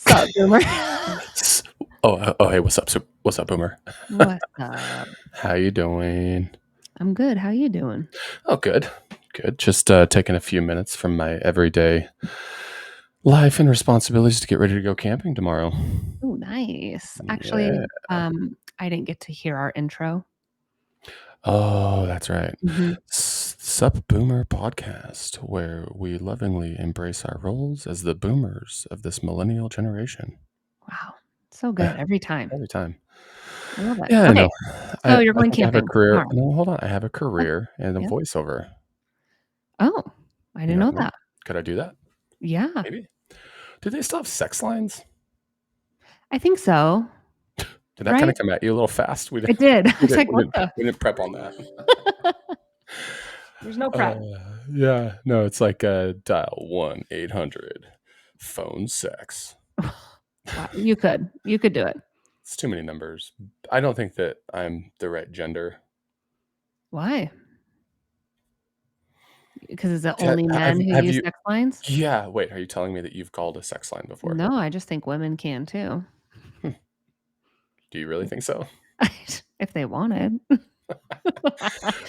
Sup, Boomer? Hey, what's up? What's up, Boomer? What's up? How you doing? I'm good. How you doing? Oh, good. Just taking a few minutes from my everyday life and responsibilities to get ready to go camping tomorrow. Oh, nice. Actually, Yeah. I didn't get to hear our intro. Oh, that's right. Mhm. Sup Boomer podcast, where we lovingly embrace our roles as the boomers of this millennial generation. Wow. So good every time. Every time. I love it. Yeah, I Okay. know. So I you're going think I have a camping career. tomorrow. No, hold on. I have a Oh, career in a yeah. voiceover. Oh, I You didn't know know what I mean? that. Could I do that? Yeah, Maybe. Do they still have sex lines? I think so. Did that kind Right? of come at you a little fast? We It didn't, did. I we was didn't, like, we what didn't, the? we didn't prep on that. There's no Uh, prep. yeah, no, it's like dial 1-800 phone sex. Wow. You could do it. It's too many numbers. I don't think that I'm the right gender. Why? Because it's the Ha- only Have, men who have use you? sex lines? Yeah, wait, are you telling me that you've called a sex line before? No, I just think women can too. Hmm, do you really think so? If they wanted.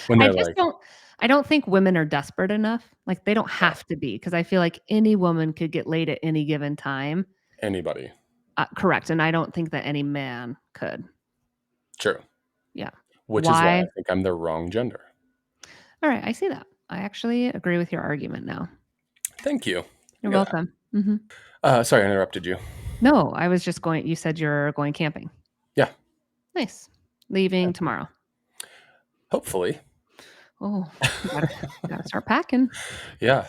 When I they're just like, don't think women are desperate enough. Like, they don't yeah, have to be, because I feel like any woman could get laid at any given time. anybody. Correct, and I don't think that any man could. True. Yeah. Which is why Why? I think I'm the wrong gender. Alright, I see that. I actually agree with your argument now. Thank you. You're Look at that. welcome. Mhm. Sorry, I interrupted you. No, I was just going you said you're going camping. Yeah, Nice. Leaving tomorrow. hopefully. Oh, gotta start packing. Yeah,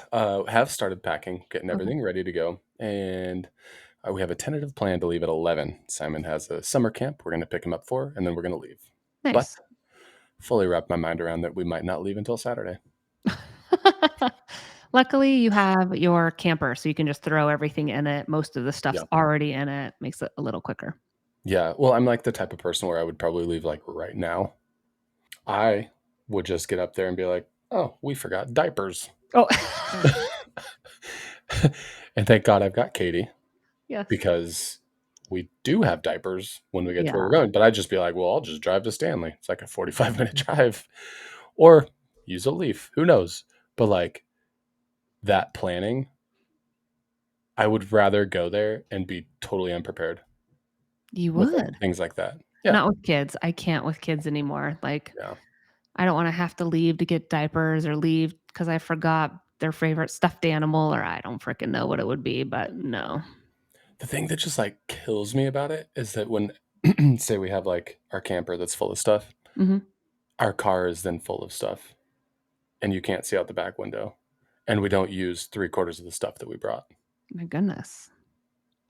have started packing, getting Okay. everything ready to go, and we have a tentative plan to leave at 11. Simon has a summer camp we're going to pick him up for, and then we're going to leave. But Nice. fully wrapped my mind around that we might not leave until Saturday. Luckily, you have your camper, so you can just throw everything in it. Most of the stuff's Yeah. already in it, makes it a little quicker. Yeah. Well, I'm like the type of person where I would probably leave like right now. I would just get up there and be like, oh, we forgot diapers. Oh, And thank God I've got Katie yes. because we do have diapers when we get to where Yeah. we're going. But I'd just be like, well, I'll just drive to Stanley. It's like a 45-minute drive or use a leaf. Who knows? But like that planning, I would rather go there and be totally unprepared You with like would. things like that. Yeah. Not with kids. I can't with kids anymore. Like, Yeah. I don't wanna have to leave to get diapers or leave because I forgot their favorite stuffed animal, or I don't fricking know what it would be, but no. The thing that just like kills me about it is that when, say, we have like our camper that's full of stuff, Mhm. our car is then full of stuff and you can't see out the back window. And we don't use 3/4 of the stuff that we brought. My goodness.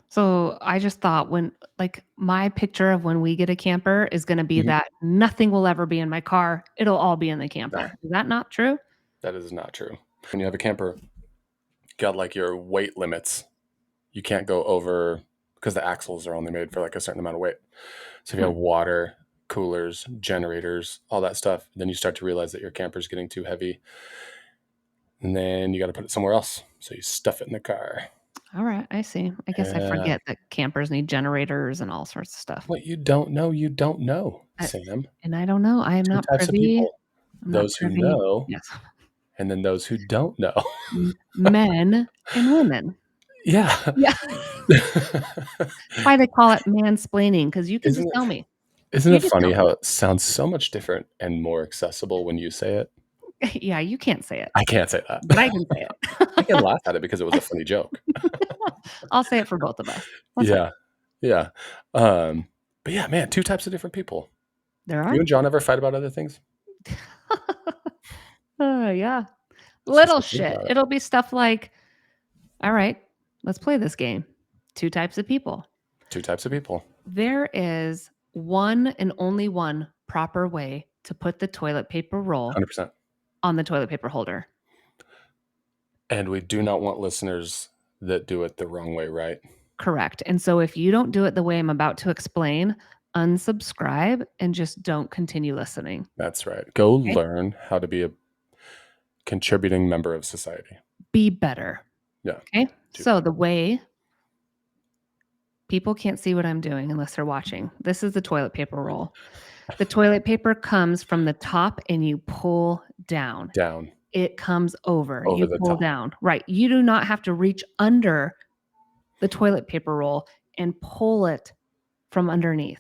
So, I just thought when like, my picture of when we get a camper is gonna be Mhm. that nothing will ever be in my car, it'll all be in the Nah, camper. Is that not true? that is not true. When you have a camper, you got like your weight limits. You can't go over because the axles are only made for like a certain amount of weight. So if you Hmm. have water, coolers, generators, all that stuff, then you start to realize that your camper's getting too heavy. And then you got to put it somewhere else. So you stuff it in the car. Alright, I see. I guess I Yeah. forget that campers need generators and all sorts of stuff. What you don't know, you don't know, I Sam. and I don't know. I am Two not types of privy. people, I'm not those who privy. know Yes. and then those who don't know. Men and women. Yeah. Yeah. Why they call it mansplaining, because you can Isn't just it tell me. isn't You it just tell funny me. how it sounds so much different and more accessible when you say it? Yeah, you can't say it, I can't say that. but I can say I can it. laugh at it because it was a funny joke. I'll say it for both of us. That's fine. Yeah. Yeah. Um, but yeah, man, 2 types of different people. There You are. and John ever fight about other things? Yeah. It's just Little like, think shit. about it. It'll be stuff like, "All right, let's play this game. 2 types of people. 2 types of people. There is one and only one proper way to put the toilet paper roll 100%. on the toilet paper holder." And we do not want listeners that do it the wrong way, right? Correct. And so if you don't do it the way I'm about to explain, unsubscribe and just don't continue listening. That's right. Go Okay? learn how to be a contributing member of society. Be better. Yeah. Okay? Do So better. the way People can't see what I'm doing unless they're watching. This is the toilet paper roll. The toilet paper comes from the top and you pull down. Down It comes over. over You the pull top. down. Right. You do not have to reach under the toilet paper roll and pull it from underneath.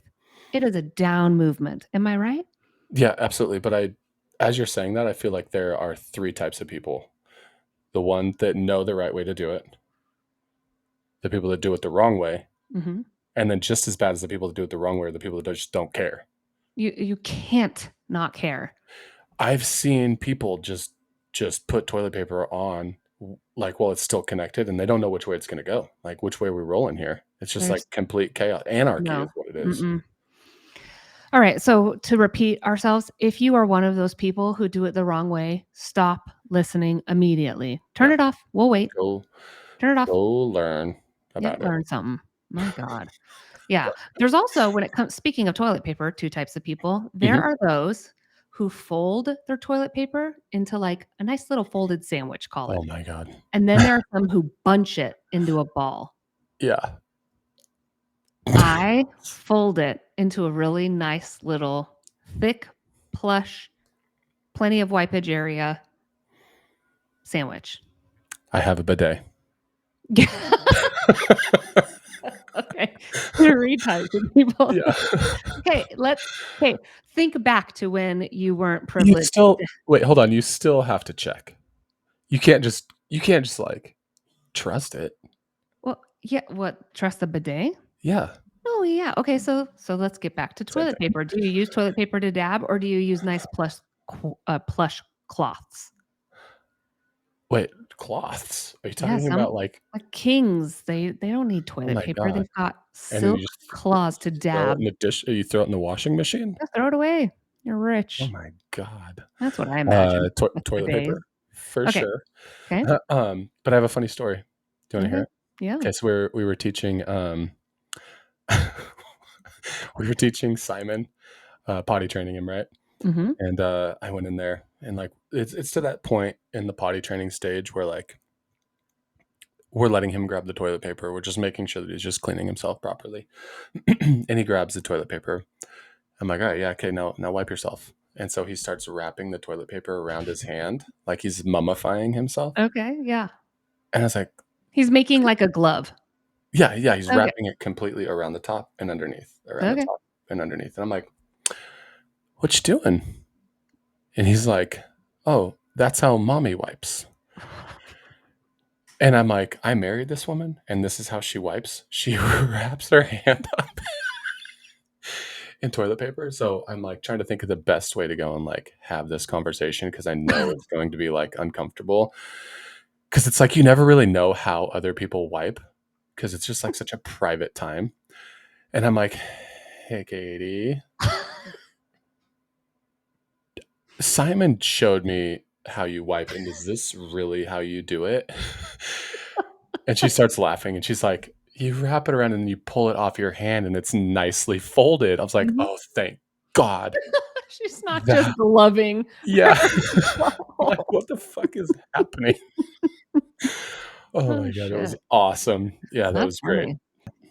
It is a down movement. Am I right? Yeah, absolutely. But as you're saying that, I feel like there are three types of people: the ones that know the right way to do it, the people that do it the wrong way, Mhm. and then just as bad as the people that do it the wrong way are the people that just don't care. You can't not care. I've seen people just put toilet paper on like while it's still connected, and they don't know which way it's going to go. Like which way we're rolling here. It's just like There's complete chaos. Anarchy no. is what it is. Mm-mm. All right, so to repeat ourselves, if you are one of those people who do it the wrong way, stop listening immediately. Turn Yeah, it off. We'll wait. go Turn it off. go learn Yep, about it. learn something. My God. Yeah. There's also, when it comes, speaking of toilet paper, two types of people. There Mhm. are those who fold their toilet paper into like a nice little folded sandwich, call it. Oh my god. And then there are some who bunch it into a ball. Yeah, I fold it into a really nice little thick, plush, plenty of wipage area sandwich. I have a bidet. Okay. Three types of people. Yeah. Okay, okay, think back to when you weren't You privileged. still wait, hold on. You still have to check. You can't just like trust it. Well, yeah, what, trust the bidet? Yeah, Oh, yeah. Okay, so let's get back to same toilet thing. paper. Do you use toilet paper to dab, or do you use nice plush cloths? Wait, cloths? Are you Yeah, talking some about like kings, they don't need oh toilet my paper. god. They've got And then you silk just claws to throw it dab. in the dish you throw it in the washing machine? Just throw it away. You're Oh rich. my god. That's what I imagine with Toilet bidets. paper? For Okay. sure. Okay. But I have a funny story. Do you wanna hear Okay. it? Yeah. Okay, so we were teaching, we were teaching Simon, potty training him, right? Mhm. And, I went in there and, like, it's to that point in the potty training stage where, like, we're letting him grab the toilet paper. We're just making sure that he's just cleaning himself properly. And he grabs the toilet paper. I'm like, "All right, yeah, okay, now wipe yourself." And so he starts wrapping the toilet paper around his hand like he's mummifying himself. Okay, yeah. And I was like, He's making like a glove. "Yeah, yeah." He's Okay. wrapping it completely around the top and underneath, around the Okay. top and underneath. And I'm like, "What you doing?" And he's like, "Oh, that's how mommy wipes." And I'm like, "I married this woman, and this is how she wipes. She wraps her hand up in toilet paper." So I'm like trying to think of the best way to go and like have this conversation because I know it's going to be like uncomfortable. Because it's like you never really know how other people wipe because it's just like such a private time. And I'm like, "Hey, Katie, Simon showed me how you wipe, and is this really how you do it?" And she starts laughing and she's like, "You wrap it around and you pull it off your hand and it's nicely folded." I was like, Mhm. "Oh, thank God." She's not just That gloving yeah. her I'm like, butthole. "What the fuck is happening?" Oh Oh, my god, it was shit. awesome. Yeah, that That's was great. funny.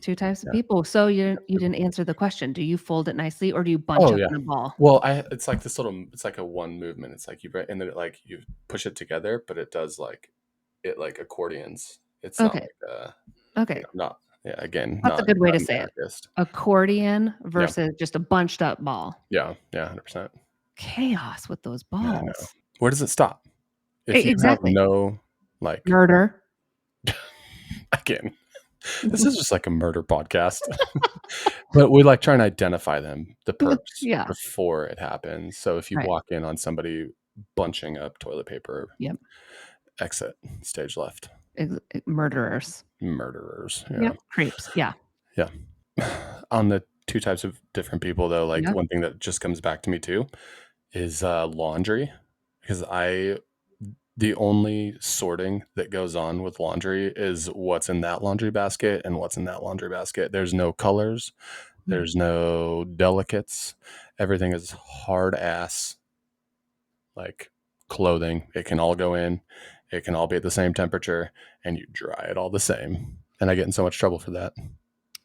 Two types of Yeah. people. So you didn't answer the question. Do you fold it nicely or do you bunch Oh, up yeah. in a ball? Well, I it's like this little it's like a one movement. It's like and then it like you push it together, but it does like it like accordions. It's not Okay. like Okay. not yeah, again, That's a not good way not to an say it. anarchist. Accordion Yeah. versus just a bunched up ball. Yeah, yeah, 100%. Chaos with those Yeah, I know. balls. Where does it stop? If you have Exactly. no like Murder. again, this is just like a murder podcast. But we like try and identify them, the perps, Yeah. before it happens. So if you Right. walk in on somebody bunching up toilet paper, Yep. exit, stage left. Murderers. Murderers. Yeah. Yep. Creeps. Yeah. Yeah. On the two types of different people, though, like Yeah. one thing that just comes back to me too is laundry. Because the only sorting that goes on with laundry is what's in that laundry basket and what's in that laundry basket. There's no colors, Mm. there's no delicates. Everything is hard ass like clothing. It can all go in, it can all be at the same temperature, and you dry it all the same. And I get in so much trouble for that.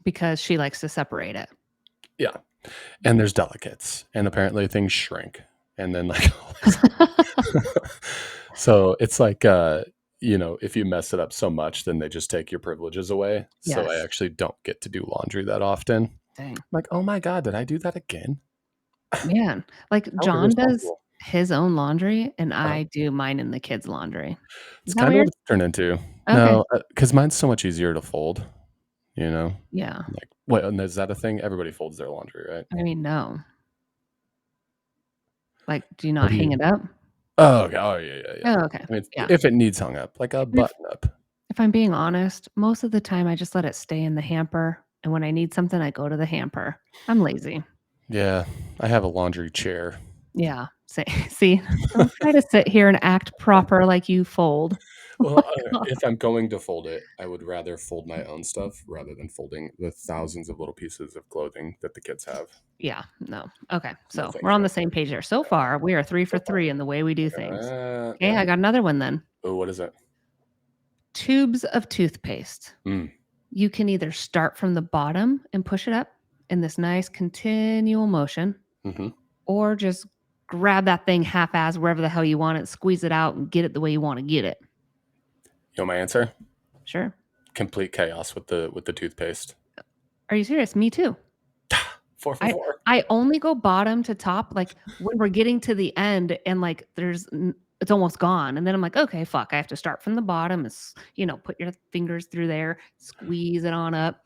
because she likes to separate it. Yeah. And there's delicates, and apparently things shrink. And then like so it's like if you mess it up so much, then they just take your privileges away. So I Yes. actually don't get to do laundry that often. I'm Dang. like, oh my God, did I do that again? Man, like, How John does irresponsible. his own laundry, and Uh, I do mine and the kids' laundry. it's Is that kind of what weird? it's turned into. Okay. No, because mine's so much easier to fold, you know? Yeah. Like, what? And is that a thing? Everybody folds their laundry, right? I mean, no. Like, do you What not do hang you? it up? Oh, okay. Oh, yeah, yeah, yeah. Oh, okay. I mean, Yeah. if it needs hung up, like a And button up. if I'm being honest, most of the time I just let it stay in the hamper, and when I need something, I go to the hamper. I'm lazy. Yeah, I have a laundry chair. Yeah. See, don't try to sit here and act proper like you fold. Oh Well, my god. if I'm going to fold it, I would rather fold my own stuff rather than folding the thousands of little pieces of clothing that the kids have. Yeah, no. Okay, No, so we're thank on you. the same page here. So far, we are 3 for So far. 3 in the way we do things. Okay, Yeah. I got another one then. Oh, what is it? Tubes of toothpaste. Mm, You can either start from the bottom and push it up in this nice continual motion, hmm. or just grab that thing half-ass wherever the hell you want it, squeeze it out, and get it the way you want to get it. You know my answer? Sure. Complete chaos with the toothpaste. Are you serious? Me too. 4 for I 4. I only go bottom to top, like, when we're getting to the end and, like, it's almost gone, and then I'm like, "Okay, fuck, I have to start from the bottom, put your fingers through there, squeeze it on up."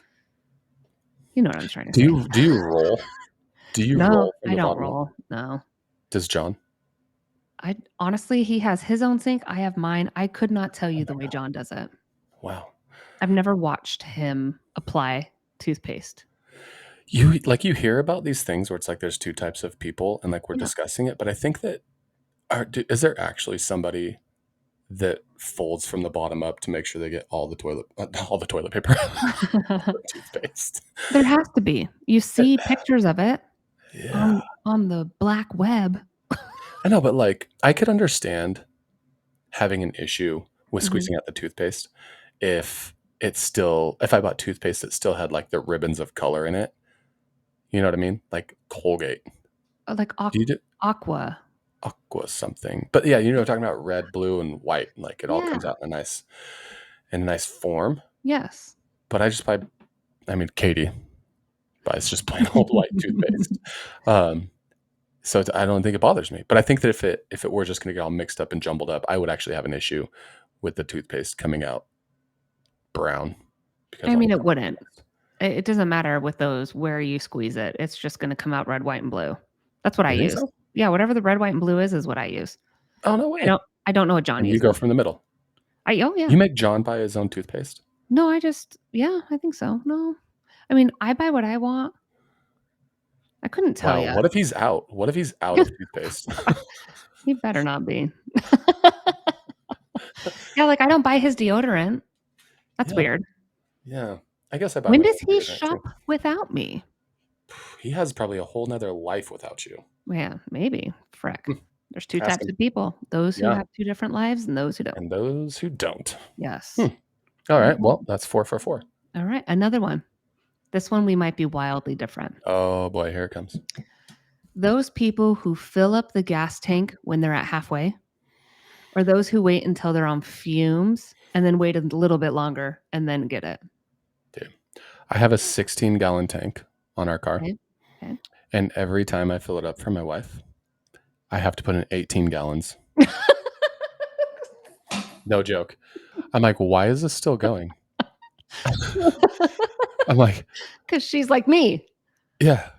You know what I'm trying to Do say. you roll? Do you No, roll from I the don't bottom up? roll, no. Does John? I honestly, he has his own sink, I have mine. I could not tell Oh you my the way God. John does it. Wow. I've never watched him apply toothpaste. You hear about these things where it's like there's two types of people and like we're Yeah. discussing it, but I think that is there actually somebody that folds from the bottom up to make sure they get all the toilet paper, toothpaste? There has to be. You see pictures of it Yeah. on the black web. I know, but like I could understand having an issue with Mhm. squeezing out the toothpaste if I bought toothpaste that still had like the ribbons of color in it. You know what I mean? Like Colgate. Like Do you do aqua. aqua something? But yeah, you know what I'm talking about, red, blue, and white. Like it all comes Yeah. out in a nice form. Yes. But Katie buys just plain old white toothpaste. Um, I don't think it bothers me. But I think that if it were just going to get all mixed up and jumbled up, I would actually have an issue with the toothpaste coming out brown because I all mean, the it color wouldn't. mixed. It doesn't matter with those where you squeeze it. It's just gonna come out red, white, and blue. That's what I You think use. so? Yeah, whatever the red, white, and blue is what I use. Oh no I way! don't I don't know what John And you go uses. from the middle. Oh, yeah. You make John buy his own toothpaste. No, yeah, I think so. No. I mean, I buy what I want. I couldn't tell Wow. you. What if he's out? What if he's out of toothpaste? He better not be. Yeah, like, I don't buy his deodorant. That's Yeah. weird. Yeah. I guess I buy When my does own he deodorant too. shop without me? He has probably a whole nother life without you. Yeah, maybe. Frick. Hmm. There's 2 Ask types him. of people, those who Yeah. have 2 different lives and those who don't. And those who don't. Hmm. Yes. All right. Okay. Well, that's 4 for 4. All right, another one. This one we might be wildly different. Oh boy, here it comes. Those people who fill up the gas tank when they're at halfway, or those who wait until they're on fumes and then wait a little bit longer and then get it. Dude, I have a 16-gallon tank on our car, Okay. Okay. and every time I fill it up for my wife, I have to put in 18 gallons. No joke. I'm like, why is this still going? I'm like, Because she's like me, yeah.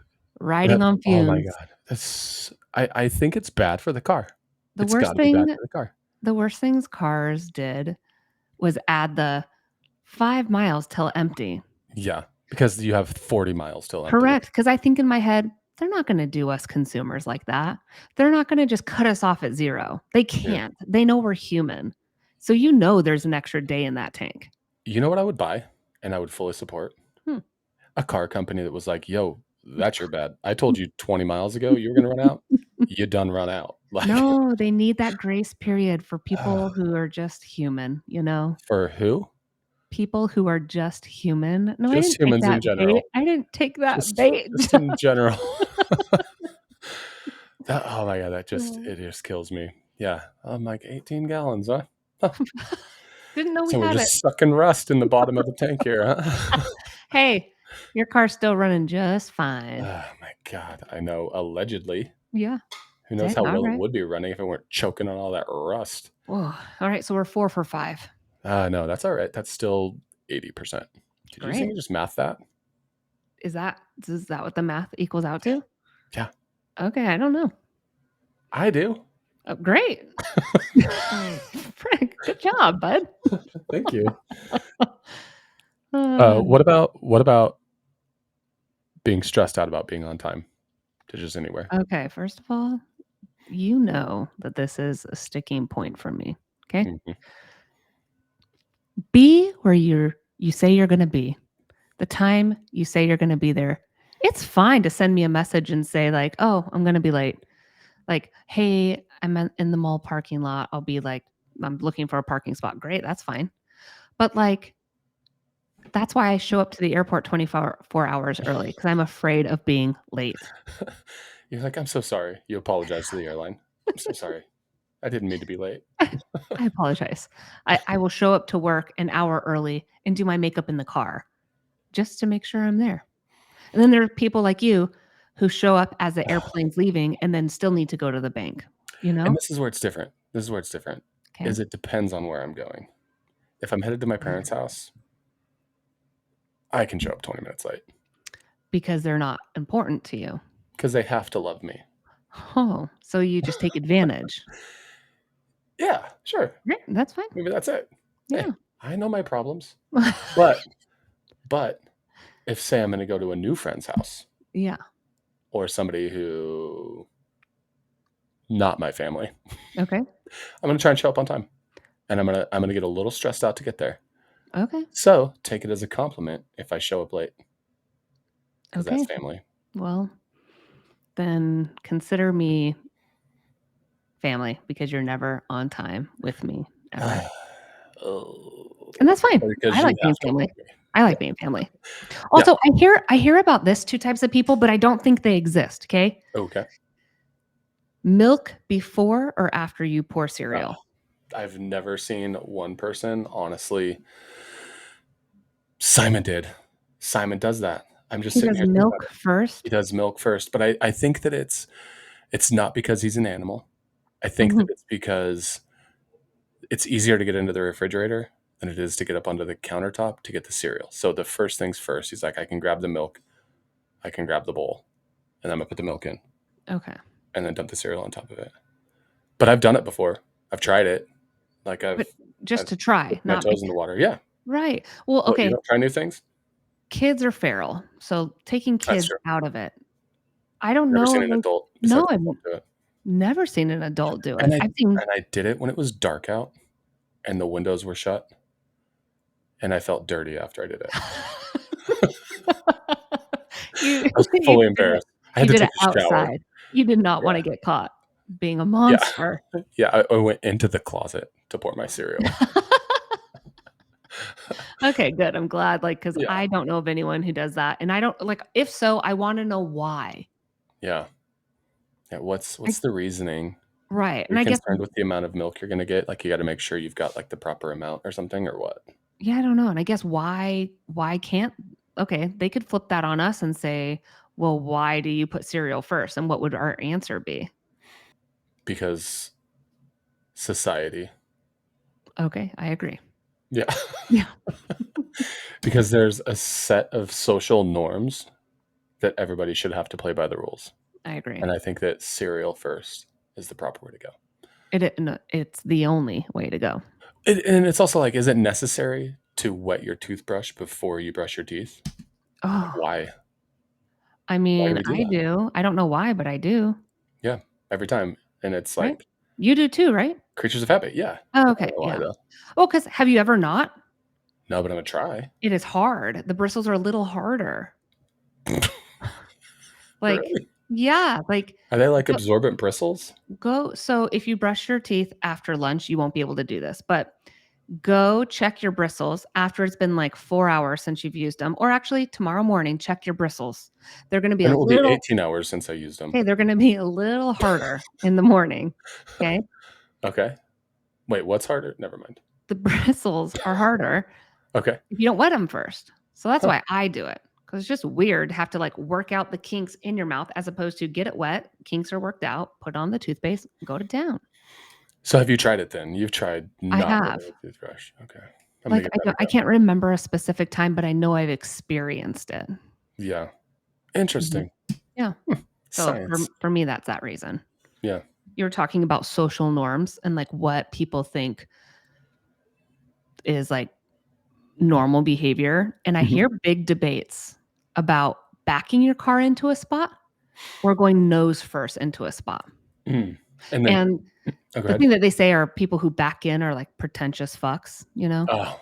riding on Oh my fumes. god. I think it's bad for the car. The It's worst got to be bad thing for the car. the worst things cars did was add the 5 miles till empty. Yeah, because you have 40 miles till empty. Correct, because I think in my head, they're not gonna do us consumers like that. They're not gonna just cut us off at 0. They Yeah. can't. They know we're human. So there's an extra day in that tank. You know what I would buy and I would fully support? Hmm. A car company that was like, "Yo, that's your bad. I told you 20 miles ago you were gonna run out. You done run out." Like, No, they need that grace period for people who are just human, you know? for who? people who are just human. No, I Just didn't take humans in that bait. general. I didn't take that Just bait. just in general. Oh my god, Oh. it just kills me. Yeah, I'm like 18 gallons, huh? Huh. Didn't know we So we're had it. just sucking rust in the bottom of the tank here, huh? Hey, your car's still running just fine. Oh my god, I know. Allegedly, Yeah. who knows Dang, how well it alright. would be running if it weren't choking on all that rust? Whoa. Alright, so we're 4 for 5. No, that's all right. That's still 80%. Did you see Great. me just math that? Is that what the math equals out to? Yeah, Okay, I don't know. I do. Oh, great. Frick, good job, bud. Thank you. Uh, What about being stressed out about being on time to just anywhere? okay, first of all, you know that this is a sticking point for me, okay? Mhm. Be where you say you're gonna be. The time you say you're gonna be there. It's fine to send me a message and say like, "Oh, I'm gonna be late." Like, "Hey, I'm in the mall parking lot. I'll be like, I'm looking for a parking spot." Great, that's fine. But like, that's why I show up to the airport 24 hours early because I'm afraid of being late. You're like, I'm so sorry. You apologize to the airline. I'm so sorry. I didn't mean to be late. I apologize. I will show up to work an hour early and do my makeup in the car just to make sure I'm there. And then there are people like you who show up as the airplane's leaving and then still need to go to the bank, you And know? this is where it's different. This is where it's different. Okay. Is it depends on where I'm going. If I'm headed to my parents' house, I can show up 20 minutes late Because they're not important to you. because they have to love me. Oh, so you just take advantage. Yeah, sure. Yeah, that's fine. Maybe that's it. Hey, Yeah. I know my problems. But but if say I'm going to go to a new friend's house Yeah. or somebody who not my family, Okay. I'm going to try and show up on time. And I'm going to get a little stressed out to get there. Okay. So, take it as a compliment if I show up late because that's Okay. family. Well, then consider me family because you're never on time with me ever. And Oh, that's fine. I because you like being have to love family. me. I Yeah. like being family. Yeah. Also, I hear about this 2 types of people, but I don't think they exist, okay? Okay. Milk before or after you pour Uh, cereal? I've never seen one person, honestly. Simon did. Simon does that. I'm just He sitting does here thinking about milk it. He first? does milk first, but I think that it's not because he's an animal. I think that Mhm. it's because it's easier to get into the refrigerator than it is to get up onto the countertop to get the cereal. So the first things first, he's like, I can grab the milk, I can grab the bowl, and I'm gonna put the milk in Okay. and then dump the cereal on top of it. But I've done it before. I've tried it. Like But I've just to try, dipped my not toes in because the water. Yeah. right. Well, What, you okay, don't try new things? kids are feral, so taking That's kids true. out of it. I don't Never know seen of an a adult no, besides I've myself do it. never seen an adult do it. And I I've seen and I did it when it was dark out and the windows were shut, and I felt dirty after I did it. you I was you fully did it embarrassed. I had you to did it take a shower. outside. You did not Yeah. wanna get caught being a Yeah. monster. Yeah, I went into the closet to pour my cereal. Okay, good. I'm glad, like, because Yeah. I don't know of anyone who does that, and I don't like, if so, I wanna know why. Yeah. Yeah, I what's the reasoning? right, Are and you I guess concerned with the amount of milk you're gonna get? Like, you gotta make sure you've got, like, the proper amount or something or what? yeah, I don't know, and I guess why can't okay, they could flip that on us and say, "Well, why do you put cereal first?" And what would our answer be? Because society. Okay, I agree. Yeah. Yeah, Because there's a set of social norms that everybody should have to play by the rules. I agree. And I think that cereal first is the proper way to go. No, it's the only way to go. And it's also like, is it necessary to wet your toothbrush before you brush your teeth? Like, Oh, why? I Why do mean, we do I that? do. I don't know why, but I do, Yeah, every time. And it's right? like You do too, right? creatures of habit. Yeah. Oh, I okay, don't know why yeah. though. Well, because have you ever not? No, but I'm gonna try. It is hard. The bristles are a little harder. Like, Really? yeah, like, Are they like go absorbent bristles? so if you brush your teeth after lunch, you won't be able to do this, but Go check your bristles after it's been like 4 hours since you've used them, or actually tomorrow morning, check your bristles. They're gonna be And a it will be little 18 hours since I used them. okay, they're gonna be a little harder in the morning, okay? Okay. Wait, what's harder? Never mind. The bristles are harder Okay. if you don't wet them first. So that's Huh. why I do it, because it's just weird to have to, like, work out the kinks in your mouth as opposed to get it wet, kinks are worked out, put on the toothpaste, go to town. So have you tried it then? You've tried I not have. wetting a toothbrush. Okay. I'm gonna Like, give that a I go. can't remember a specific time, but I know I've experienced it. Yeah. Mhm. Interesting. Yeah. So Science. for me, that's that reason. Yeah. You were talking about social norms and, like, what people think is, like, normal behavior, and I Mhm. hear big debates about backing your car into a spot or going nose first into a spot. Mm. And then And oh, go the ahead. thing that they say are people who back in are, like, pretentious fucks, you know? Oh,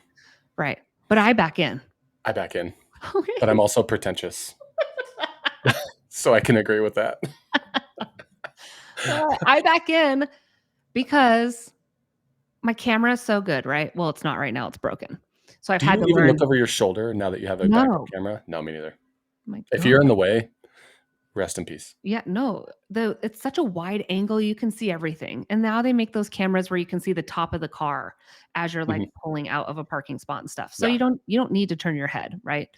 Right. But I back in. I back in, but I'm Okay. also pretentious. So I can agree with that. I back in because my camera is so good, right? Well, it's not right now, it's broken. So I've Do had you to even look learn over your shoulder now that you have a backup no. camera? No, me neither. My If you're god. in the way, rest in peace. Yeah, no. It's such a wide angle, you can see everything. And now they make those cameras where you can see the top of the car as you're, like, Mhm. pulling out of a parking spot and stuff. So Yeah. you don't need to turn your head, right?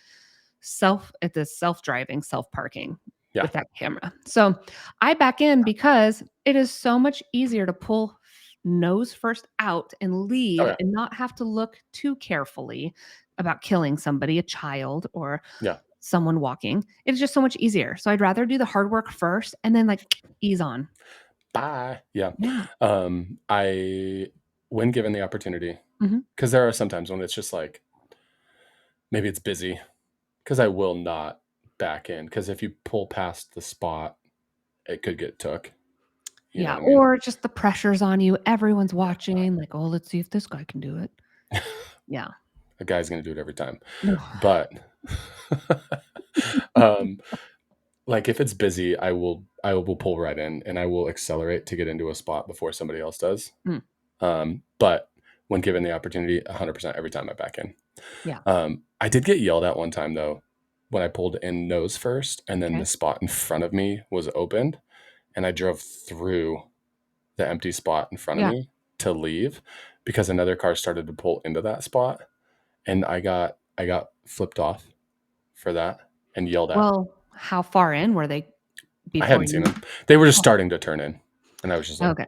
It is self-driving, self-parking Yeah. with that camera. So I back in because it is so much easier to pull nose first out and Oh, leave yeah. and not have to look too carefully about killing somebody, a child or Yeah. someone walking. It's just so much easier. So I'd rather do the hard work first and then, like, ease on. Bye. Yeah. Yeah. I when given the opportunity, Mhm. because there are some times when it's just like, maybe it's busy, because I will not back in. Because if you pull past the spot, it could get took, you know Yeah, what I mean? or just the pressure's on you. Everyone's watching, like, "Oh, let's see if this guy can do it." Yeah. A guy's gonna do it every time. No. But, um, like, if it's busy, I will pull right in, and I will accelerate to get into a spot before somebody else does. Mm, But when given the opportunity, 100% every time I back in. yeah. I did get yelled at one time though when I pulled in nose first, and then the Okay. spot in front of me was opened, and I drove through the empty spot in front of Yeah. me to leave because another car started to pull into that spot, and I got flipped off for that and yelled at. Well, how far in were they I before hadn't seen you them. They were just oh, starting to turn in, and I was just like, okay.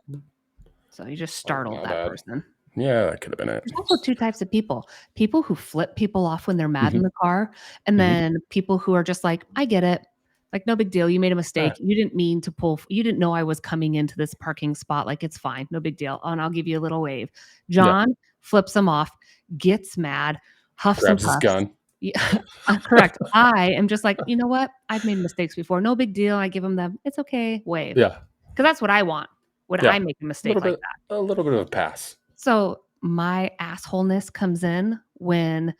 So you just "Oh, startled my that bad." person. Yeah, that could have been it. There's also 2 types of people. People who flip people off when they're mad in Mhm, the car, and mhm. then people who are just like, "I get it. Like, no big deal. You made a mistake. Ah, You didn't mean to you didn't know I was coming into this parking spot. Like, it's fine. No big deal. Oh, and I'll give you a little wave." yeah, John flips him off, gets mad, huffs and grabs his puffs. gun. Yeah, correct. I am just like, "You know what? I've made mistakes before. No big deal." I give him the, "It's okay," wave, Yeah, because that's what I want when yeah. I make a A mistake little like bit that. a little bit of a pass. So, my assholeness comes in when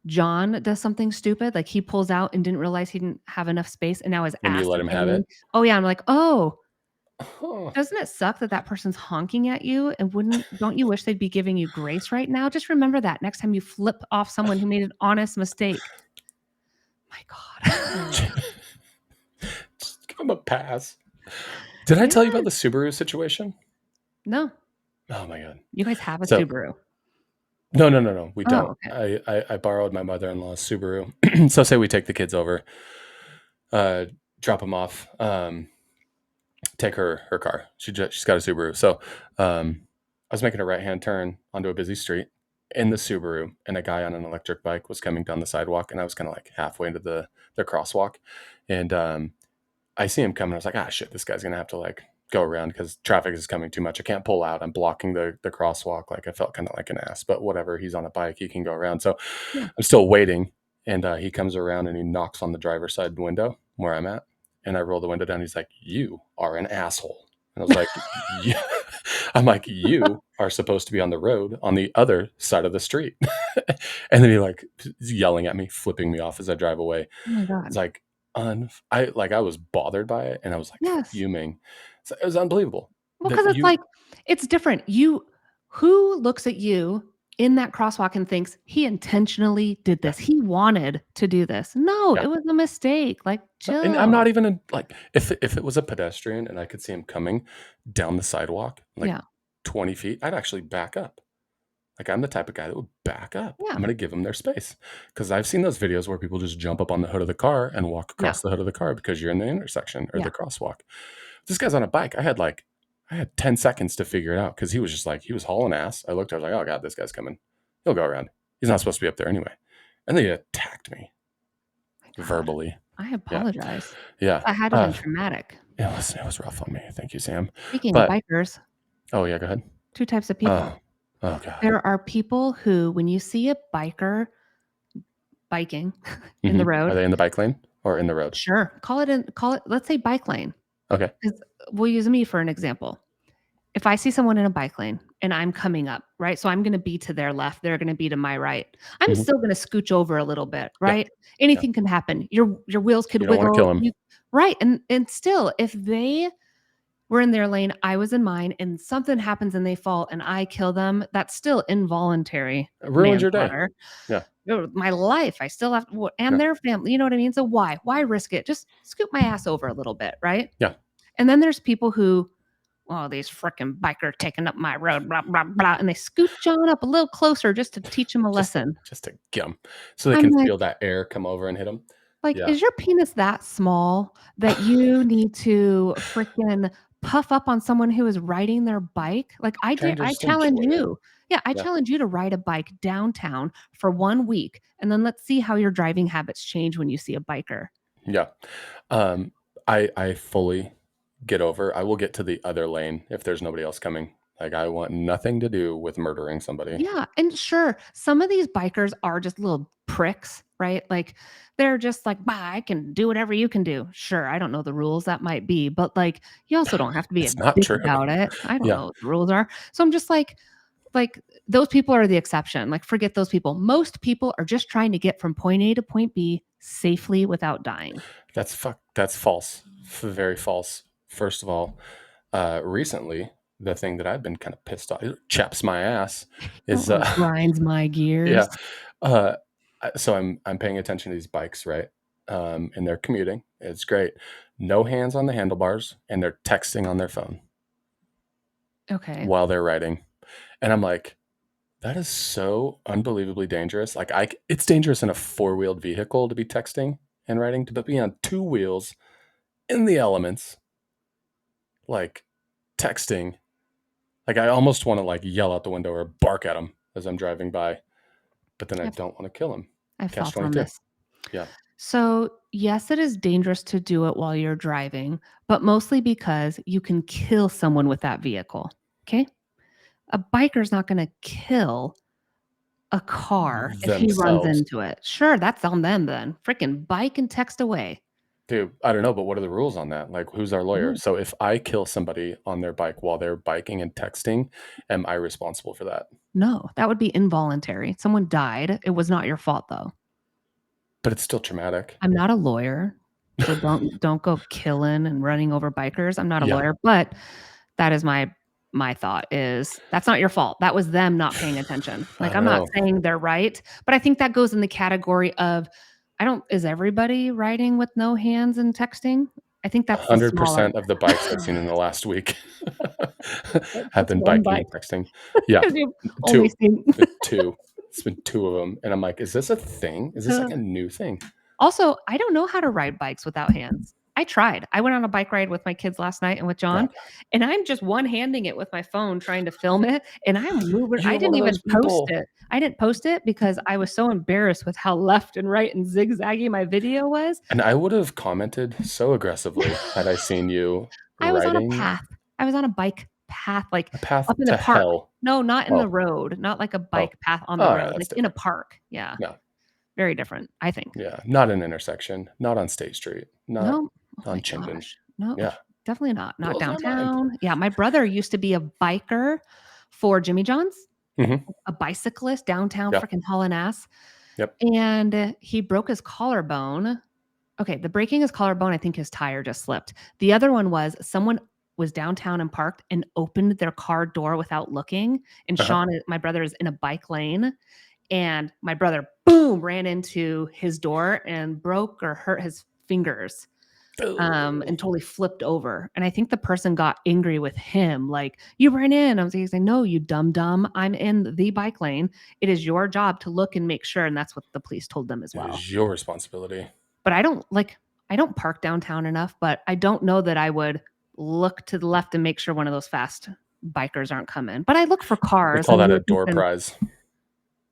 John does something stupid, like he pulls out and didn't realize he didn't have enough space, and now his And you ass let is him have getting it? in. Oh, yeah, I'm like, "Oh, Huh. doesn't it suck that that person's honking at you, and don't you wish they'd be giving you grace right now? Just remember that next time you flip off someone who made an honest mistake." My god. Just give him a pass. Did I Yeah. tell you about the Subaru situation? No, Oh my god. you guys have a So Subaru. no, no, no, no, we Oh, don't. okay. I borrowed my mother-in-law's Subaru. So say we take the kids over, uh, drop them off, take her car. She's got a Subaru. So, I was making a right-hand turn onto a busy street in the Subaru, and a guy on an electric bike was coming down the sidewalk, and I was kinda, like, halfway into the crosswalk, and, I see him coming. I was like, ah, shit, this guy's gonna have to like go around because traffic is coming too much. I can't pull out. I'm blocking the crosswalk. Like I felt kind of like an ass, but whatever. He's on a bike. He can go around. So Yeah. I'm still waiting. And he comes around and he knocks on the driver's side window where I'm at. And I roll the window down. He's like, "You are an asshole." And I was like, "Yeah." I'm like, "You are supposed to be on the road on the other side of the street." And then he like yelling at me, flipping me off as I drive away. Oh my It's god. like I was bothered by it, and I was like Yes. fuming. So it was unbelievable Well, that because it's you like it's different. Who looks at you in that crosswalk and thinks he intentionally did Yeah. this. He wanted to do this. No, Yeah. it was a mistake. Like, No, and I'm chill. not even like, if it was a pedestrian and I could see him coming down the sidewalk, like Yeah. 20 feet, I'd actually back up. Like, I'm the type of guy that would back up. I'm Yeah. gonna give them their space, because 'cause I've seen those videos where people just jump up on the hood of the car and walk Yeah. across the hood of the car because you're in the intersection or Yeah. the crosswalk. This guy's on a bike. I had 10 seconds to figure it out because he was just like, he was hauling ass. I looked, I was like, "Oh god, this guy's coming. He'll go around. He's not supposed to be up there anyway." And then he attacked me My God. verbally. I Yeah. apologize. Yeah. That had to have been traumatic. It was rough on me. Thank you, Sam. Speaking of But bikers, oh, yeah, go ahead. 2 types of Oh. people. Oh god. There are people who, when you see a biker biking in the Mhm. Are road, they in the bike lane or in the road? sure, call it, let's say bike lane. Okay. 'Cause we'll use me for an example. If I see someone in a bike lane and I'm coming up, right? So I'm gonna be to their left, they're gonna be to my right. I'm Mhm. still gonna scooch over a little bit, Yeah. right? Yeah. Anything can happen. Your wheels could You don't wanna wiggle. kill him. You right, and still, if they were in their lane, I was in mine, and something happens and they fall and I kill them, that's still involuntary It ruins your day. manslaughter. Yeah. My life, I still have to, and Yeah. their family, you know what I mean? So why? Why risk it? Just scoot my ass over a little bit, right? Yeah. And then there's people who, "Oh, these fricking biker taking up my road, blah, blah, blah," and they scooch on up a little closer just to teach them a Just lesson. just to get them, so they I'm can like feel that air come over and hit them. Yeah. is your penis that small that you need to fricking puff up on someone who is riding their bike? Like, Trying to I just challenge enjoy it. you. Yeah, I Yeah. challenge you to ride a bike downtown for 1 week, and then let's see how your driving habits change when you see a biker. Yeah. Um, I fully get over I will get to the other lane if there's nobody else coming. Like, I want nothing to do with murdering somebody. Yeah, and sure, some of these bikers are just little pricks, right? Like, they're just like, "Bah, I can do whatever you can do." Sure, I don't know the rules, that might be, but, like, you also don't have to be a It's not dick true. about it. I don't Yeah. know what the rules are. So I'm just like, those people are the exception, like, forget those people. Most people are just trying to get from point A to point B safely without dying. That's false. Very false. First of all, recently, the thing that I've been kind of pissed off, it chaps my ass, is, Oh, grinds my yeah, gears. uh, so I'm paying attention to these bikes, right? And they're commuting. It's great. No hands on the handlebars, and they're texting on their phone Okay. while they're riding, and I'm like, "That is so unbelievably dangerous." Like, it's dangerous in a four-wheeled vehicle to be texting and riding, but be on two wheels in the elements, like, texting, like, I almost wanna, like, yell out the window or bark at them as I'm driving by, but then I I've don't wanna kill them. I've Catch thoughts on 22. this. Yeah. So, yes, it is dangerous to do it while you're driving, but mostly because you can kill someone with that vehicle. Okay. A biker's not going to kill a car if he runs Themselves. into it. Sure, that's on them then. Freaking bike and text away. Dude, I don't know, but what are the rules on that? Like, who's our lawyer? No, So if I kill somebody on their bike while they're biking and texting, am I responsible for that? no, that would be involuntary. Someone died. It was not your fault though. But it's still traumatic. I'm not a lawyer, so don't go killing and running over bikers. I'm not a Yeah. lawyer, but that is my thought is that's not your fault. That was them not paying attention. I Like, don't I'm not know. saying they're right, but I think that goes in the category of I don't is everybody writing with no hands and texting? I think that's the smaller 100% of the bikes I've seen in the last week have that's been one biking bike and texting. Yeah, because you've only 2. seen It's 2. It's been 2 of them, and I'm like, "Is this a thing? Is this like a new thing?" Also, I don't know how to ride bikes without hands. I tried. I went on a bike ride with my kids last night and with Yeah. John, and I'm just one-handing it with my phone trying to film it, and I'm moving I You're one didn't of even those post people. it. I didn't post it because I was so embarrassed with how left and right and zigzaggy my video was. And I would have commented so aggressively had I seen you I was on a riding path. I was on a bike path, like, a path up in the to park. hell. No, not in the Oh, road, not like a oh. bike path on the Alright, road, that's like in a different. park. Yeah, No. very different, I think. Yeah, not an intersection, not on State Street, not No. Oh on my Chimbin. gosh. No, Yeah, definitely not. Not blows my mind. downtown. Yeah, my brother used to be a biker for Jimmy John's, Mhm. a bicyclist downtown Yeah, freaking hauling ass, yep. and he broke his collarbone. Okay, the breaking his collarbone, I think his tire just slipped. The other one was someone was downtown and parked and opened their car door without looking, and Uh-huh. my brother is in a bike lane, and my brother, boom, ran into his door and broke or hurt his fingers, Oh, and totally flipped over. And I think the person got angry with him, like, "You ran in." I was like, "No, you dumb dumb. I'm in the bike lane. It is your job to look and make sure." And that's what the police told them as it well. is your responsibility. But I don't park downtown enough, but I don't know that I would look to the left and make sure one of those fast bikers aren't coming. But I look for We cars call and that a movements door and prize.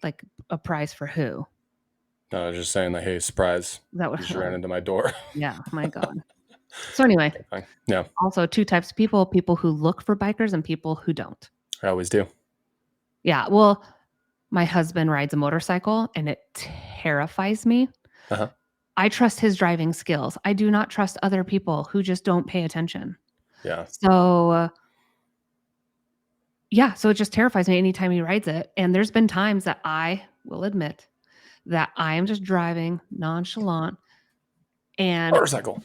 like a prize for who? No, I was just saying that, hey, surprise, Is that what you just ran into my door. yeah, my God. So anyway, Okay, fine. Yeah, also 2 types of people, people who look for bikers and people who don't. I always do. Yeah, well, my husband rides a motorcycle and it terrifies me. Uh-huh. I trust his driving skills. I do not trust other people who just don't pay attention. Yeah. So, yeah, so it just terrifies me anytime he rides it, and there's been times that I will admit that I am just driving nonchalant and Motorcycle.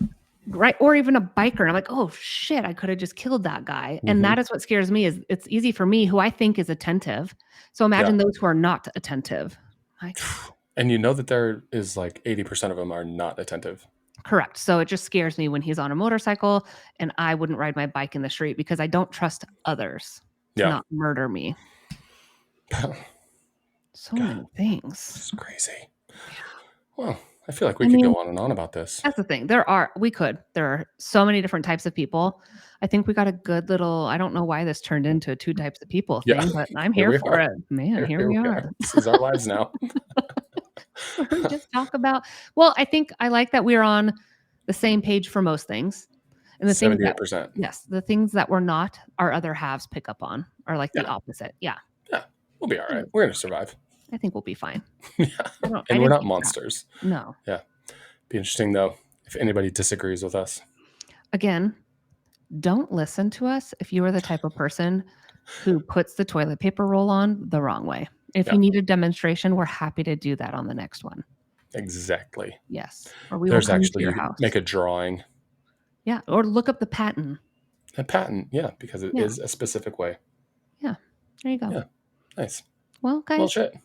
right, or even a biker, and I'm like, "Oh, shit, I coulda just killed that guy," and Hmm. that is what scares me is it's easy for me who I think is attentive. So Yeah. imagine those who are not attentive. My God. And you know that there is like 80% of them are not attentive. Correct. So it just scares me when he's on a motorcycle, and I wouldn't ride my bike in the street because I don't trust others to Yeah. not murder me. God, So many things. this is crazy. Well, I feel like we I could mean, go on and on about this. that's the thing. There are so many different types of people. I think we got a good little I don't know why this turned into a 2 types of people Yeah. thing, but I'm Here here we for are. it. Man, here Here we we are. are. This is our lives now. Where we just talk about well, I think I like that we're on the same page for most things. And the things that 78%. yes, the things that we're not, our other halves pick up on are like the Yeah. opposite. Yeah. Yeah. We'll be all I right. We're going to survive. think we'll be fine. Yeah. I And we're didn't not keep track. monsters. No. Yeah. Be interesting, though, if anybody disagrees with us. Again, don't listen to us if you are the type of person who puts the toilet paper roll on the wrong way. If Yeah. you need a demonstration, we're happy to do that on the next one. Exactly. Yes. Or we will There's come to actually, your you can make house. a drawing. Yeah. Or look up the patent. A patent. Yeah. Because it Yeah. is a specific way. Yeah. There you go. Yeah. Nice. Well, Well, guys, shit.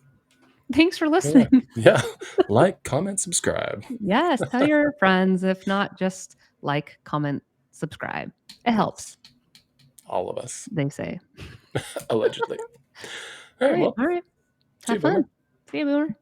thanks for Yeah. listening. Yeah. Like, comment, subscribe. Yes. Tell your friends. If not, just like, comment, subscribe. It helps, Yes. All of us, they say. allegedly. All right. Great. Well, All right. see you, Have Boomer. fun. See you, Boomer.